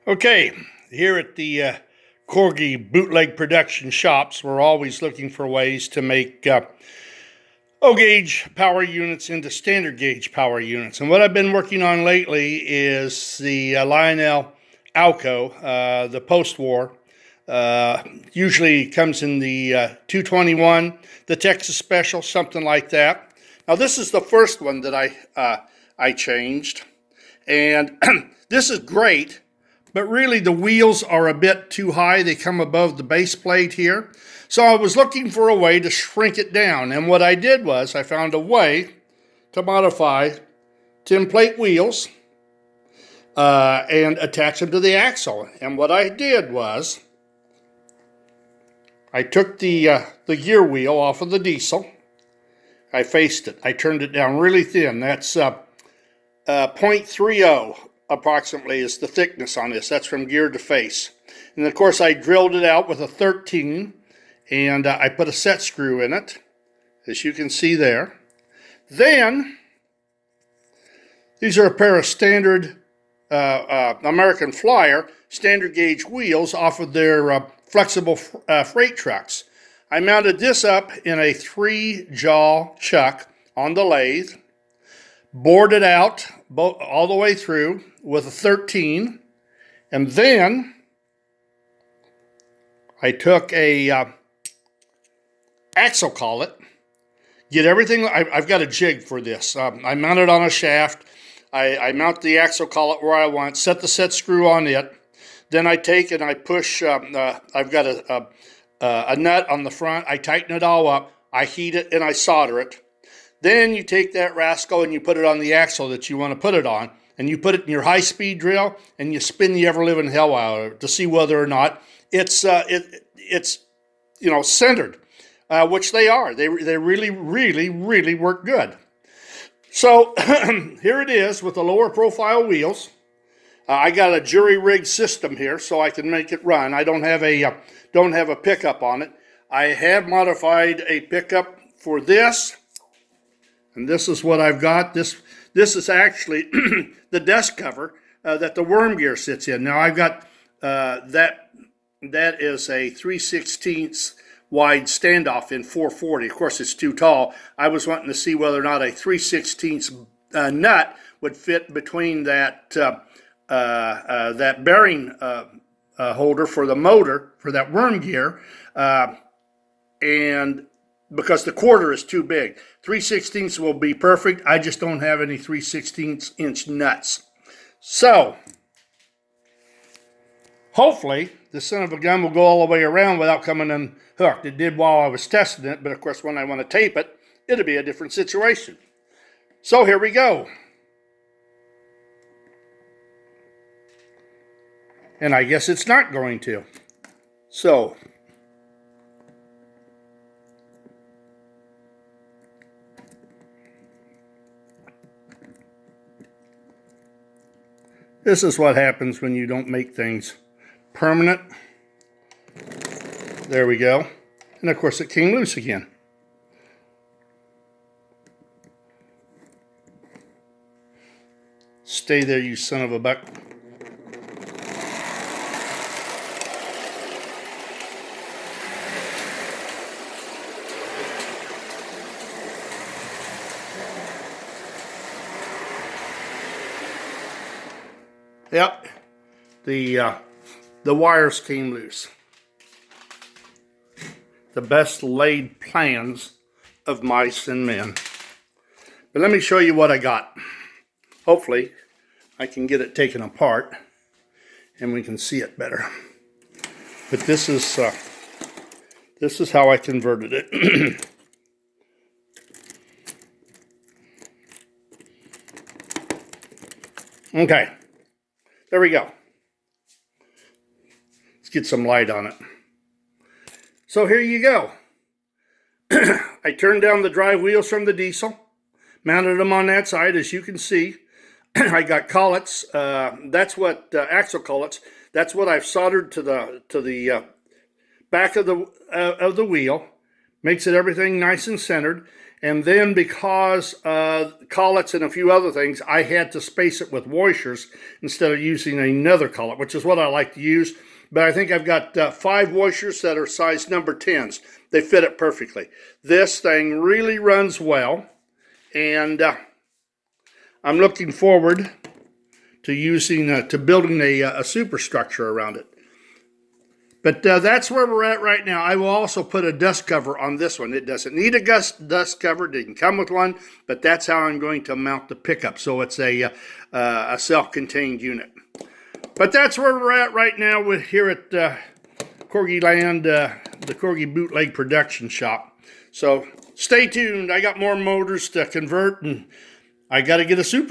Okay, here at the Corgi Bootleg production shops, we're always looking for ways to make O-gauge power units into standard gauge power units. And what I've been working on lately is the Lionel Alco, the post-war. Usually comes in the 221, the Texas Special, something like that. Now this is the first one that I changed, and this is great. But really the wheels are a bit too high. They come above the base plate here. So I was looking for a way to shrink it down. And what I did was I found a way to modify tinplate wheels and attach them to the axle. And what I did was I took the gear wheel off of the diesel. I faced it. I turned it down really thin. That's 0.30. Approximately is the thickness on this. That's from gear to face. And of course I drilled it out with a 13 and I put a set screw in it, as you can see there. Then these are a pair of standard American Flyer standard gauge wheels off of their flexible freight trucks. I mounted this up in a 3-jaw chuck on the lathe, bored it out all the way through with a 13, and then I took a axle collet, get everything. I've got a jig for this. I mount it on a shaft. I mount the axle collet where I want, set the set screw on it. Then I take and I push, I've got a nut on the front. I tighten it all up. I heat it and I solder it. Then you take that rascal and you put it on the axle that you want to put it on, and you put it in your high-speed drill and you spin the ever-living hell out of it to see whether or not it's centered, which they are. They really work good. So here it is with the lower profile wheels. I got a jury rig system here so I can make it run. I don't have a pickup on it. I have modified a pickup for this. And this is what I've got. This is actually the desk cover that the worm gear sits in. Now I've got that is a 3/16 wide standoff in 440. Of course, it's too tall. I was wanting to see whether or not a 3/16 nut would fit between that that bearing holder for the motor for that worm gear, and because the quarter is too big. 3/16 will be perfect. I just don't have any 3/16 inch nuts. So, hopefully, the son of a gun will go all the way around without coming unhooked. It did while I was testing it, but of course when I want to tape it, it'll be a different situation. So here we go. And I guess it's not going to. So, this is what happens when you don't make things permanent. There we go. And of course it came loose again. Stay there, you son of a buck. Yep, the wires came loose. The best laid plans of mice and men. But let me show you what I got. Hopefully, I can get it taken apart and we can see it better. But this is how I converted it. Okay. There we go. Let's get some light on it. So here you go. I turned down the drive wheels from the diesel, mounted them on that side, as you can see. I got collets. That's what axle collets. That's what I've soldered to the back of the wheel. Makes it everything nice and centered. And then because collets and a few other things, I had to space it with washers instead of using another collet, which is what I like to use. But I think I've got 5 washers that are size number 10s. They fit it perfectly. This thing really runs well, and I'm looking forward to using to building a superstructure around it. But that's where we're at right now. I will also put a dust cover on this one. It doesn't need a dust cover. It can come with one, but that's how I'm going to mount the pickup. So it's a self-contained unit. But that's where we're at right now with here at Corgi Land, the Corgi Bootleg Production Shop. So stay tuned. I got more motors to convert, and I got to get a super